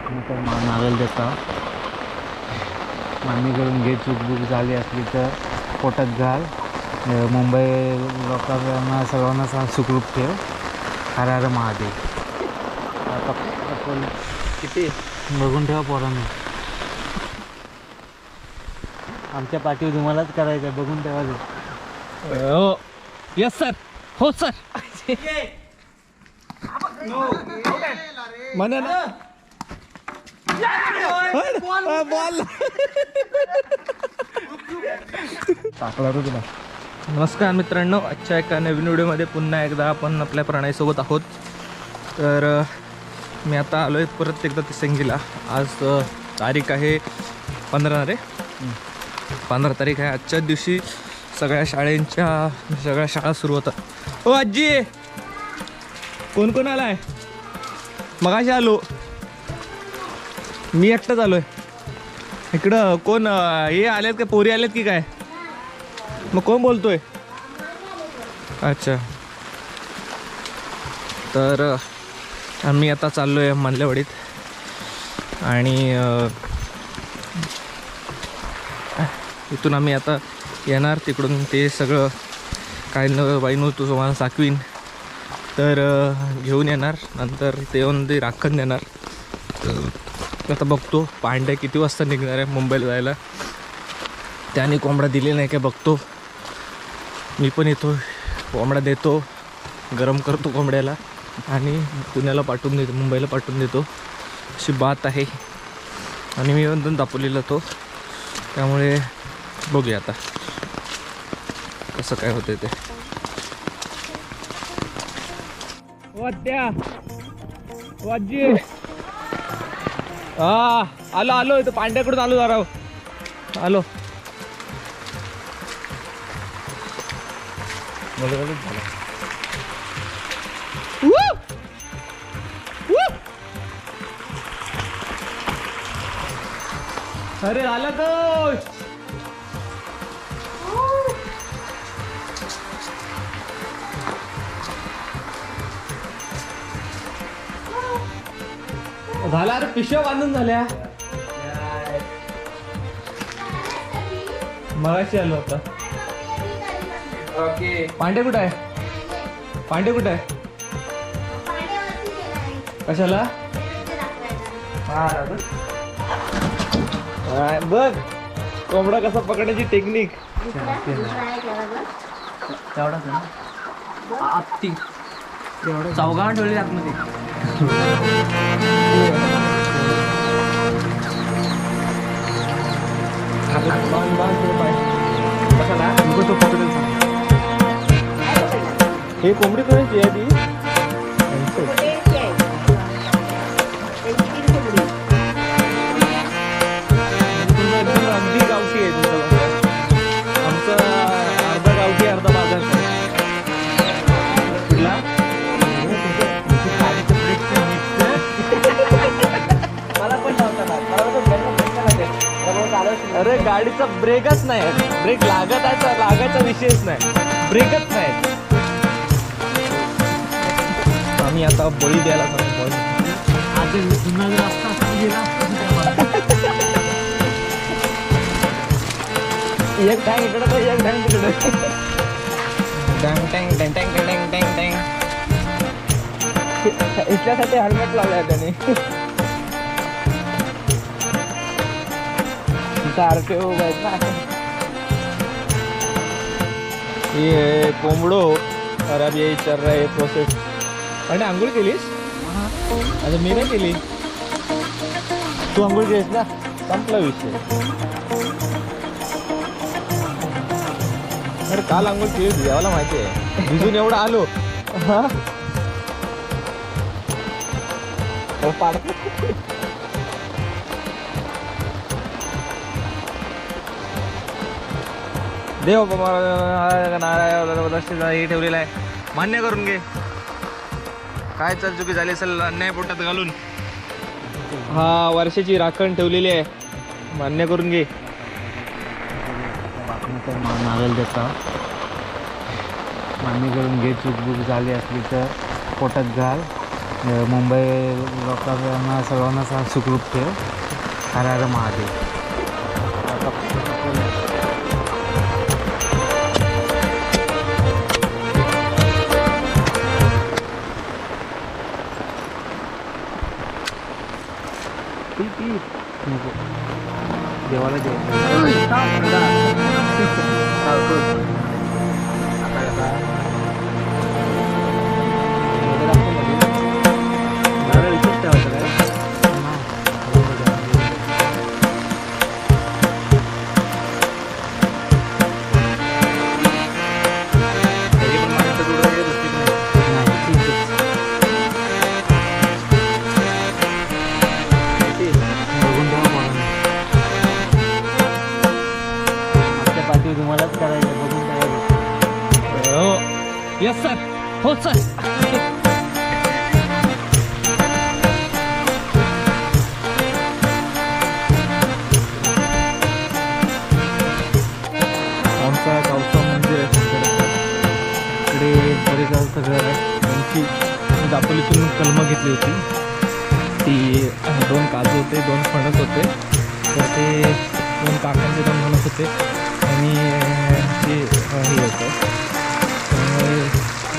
तर नावेल देता मान्य करून घे. चूकबूक झाली असली तर पोटात घाल. मुंबई लोकांना सर्वांना सुखरूप ठेव. हर हर महादेव. आता किती बघून ठेवा पोरांना. आमच्या पाठीवर तुम्हालाच करायचं आहे, बघून ठेवा. हो यस सर. हो सर. म्हणा ना बॉल टाकला रे तुला. नमस्कार मित्रांनो, आजच्या एका नवीन व्हिडिओमध्ये पुन्हा एकदा आपण आपल्या प्रणयसोबत आहोत. तर मी आता आलो आहे परत एकदा तिसंगीला. आज तारीख आहे 15 रे 15 तारीख आहे. आजच्या दिवशी सगळ्या शाळा सुरू होतात. ओ आजी कोण कोण आला आहे? मगाशी आलो मी, एकटाच आलो आहे. इकडं कोण हे आलेत का, पोरी आलेत की काय? मग कोण बोलतोय? अच्छा. तर आम्ही आता चाललो आहे मानलेवाडीत आणि इथून आम्ही आता येणार. तिकडून ते सगळं काय वाईन होतो तुम्हाला साकवीन तर घेऊन येणार. नंतर ते येऊन ते राखण देणार. आता बघतो पांड्या किती वाजता निघणार आहे मुंबईला जायला. त्याने कोंबडा दिले नाही काय बघतो. मी पण येतो, कोंबडा देतो, गरम करतो कोंबड्याला आणि पुण्याला पाठवून देतो, मुंबईला पाठवून देतो. अशी बात आहे. आणि मी पण दापोलीला तो, त्यामुळे बघूया आता कसं काय होते ते. वाद्या वाजी आलो आलो इथं पांड्याकडून आलो जरा आलो. अरे आला तो. झाला अरे, पिशव्या बांधून झाल्या. मगाशी आलो आता. ओके. पांडे कुठं आहे? पांडे कुठं आहे? कशाला? बघ कोंबडा कसा पकडायची टेक्निक. चौघांना ठेवली आतमध्ये. हे कोंबडी कोणाची आहे ती? अगदी गावठी आहे तुमचं. आमचं अर्धा गावठी अर्धा बाजार. कुठला? मला पण अरे गाडीचा ब्रेकच नाही. ब्रेक लागायचा विषयच नाही. ब्रेकच नाही. आम्ही आता बळी द्यायला एक टँग इकडे तर एक टँग तिकडे. टँग टँग टँग टँग टँग टँग टँग. इथल्यासाठी हेल्मेट लावलाय त्याने. RTO आहेत ना. ये कोंबडो खराब यही चल रहा है प्रोसेस. आणि आंघोळ केलीस? आता मी नाही केली. तू आंघोळ केलीस ना, संपला विषय. अरे काल आंघोळ केली होती, याला माहिती आहे. भिजून एवढं आलो. हा देव हे ठेवलेलं आहे. मान्य करून घे. काय चल चुकी झाली असेल अन्याय पोटात घालून. हा वर्षाची राखण ठेवलेली आहे, मान्य करून घे. नावेल देता मान्य करून घे. चूकबूक झाली असली तर पोटात घाल. मुंबई लोकांना सर्वांना सुखरूप ठेव. हर हर महादेव. देवाला तुम्हालाच करायचं बघून करायचं. Yes sir. हो सर. आमचा गावचा मंदिर आहे इकडे परिसर सगळं आहे. त्यांची दापोलीतून कलमं घेतली होती. ती 2 काजू होते, 2 फणस होते. तर ते 2 काकांचे 2 फणस होते आणि ते हे होतं. त्यामुळे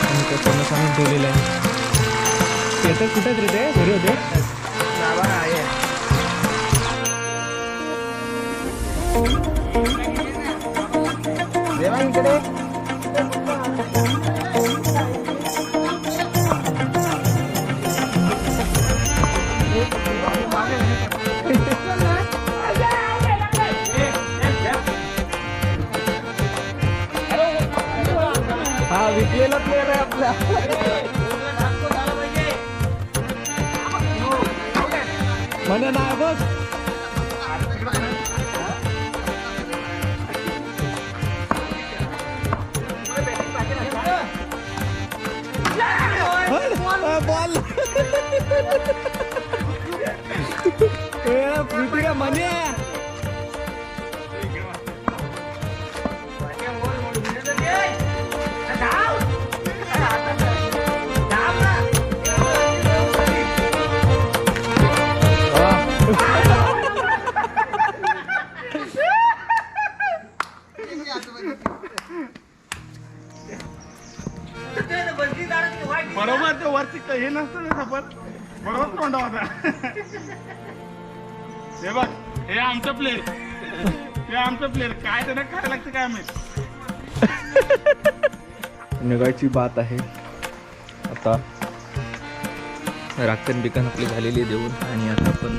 आम्ही त्या फणस आणून ठेवलेलं आहे. ते तर कुठेच रे ते घरी होते. हा विकलेला प्लेअर आहे आपला. म्हणे ना बघ. बॉल का म्हणे बरोबर. ते वरती हे नसतं ना सफर बरोबर तोंडा होता. हे बघ, हे आमचं प्लेअर, हे आमचं प्लेअर. काय त्यांना काय लागतं काय माहित. निघायची बात आहे आता. राखण बिकन आपली झालेली देऊन आणि आता आपण